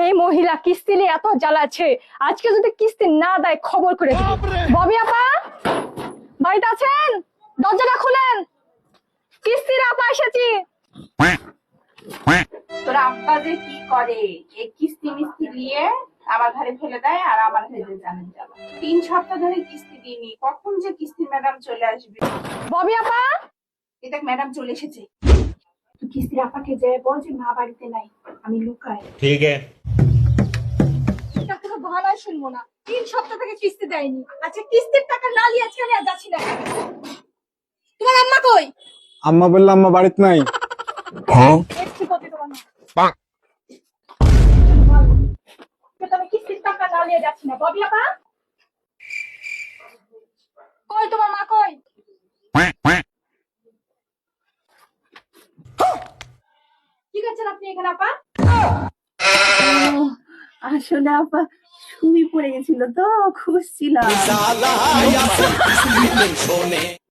এই মহিলা কিস্তি নিয়ে এত জ্বালাচ্ছে, আজকে যদি কিস্তি না দেয় খবর করে দিবি। ববি আপা বাড়িতে আছেন? দরজাটা খুলেন, কিস্তির আপা এসেছি। তোর আব্বা যে কি করে, এই কিস্তি মিস্তি নিয়ে আমার ঘরে ফেলে দেয় আর আমার ঘরে জানেন যাবা। 3 সপ্তাহ ধরে কিস্তি দিইনি, কখন যে কিস্তি ম্যাডাম চলে আসবে। ববি আপা এই দেখ ম্যাডাম চলে এসেছে। তুই কিস্তির আপাকে যে বল যে মা বাড়িতে নাই, আমি লুকাই। ठीक है। টাকা ভাড়া শুনবো না, 3 সপ্তাহ থেকে কিস্তি দেয়নি। আচ্ছা কিস্তির টাকা না নিয়ে আজকে আমি আর যাচ্ছি না। তোমার আম্মা কই? আম্মা বললো আম্মা বাড়িতে নাই। একটু কথা তোমার মা। কিন্তু আমি কিস্তির টাকা না নিয়ে যাচ্ছি না। ববি আপা কই, তোমার মা কই? কি করছেন আপনি এখানে আপা? আসলে আপা শুয়ে পড়ে গেছিল তো, খুঁজছিলাম।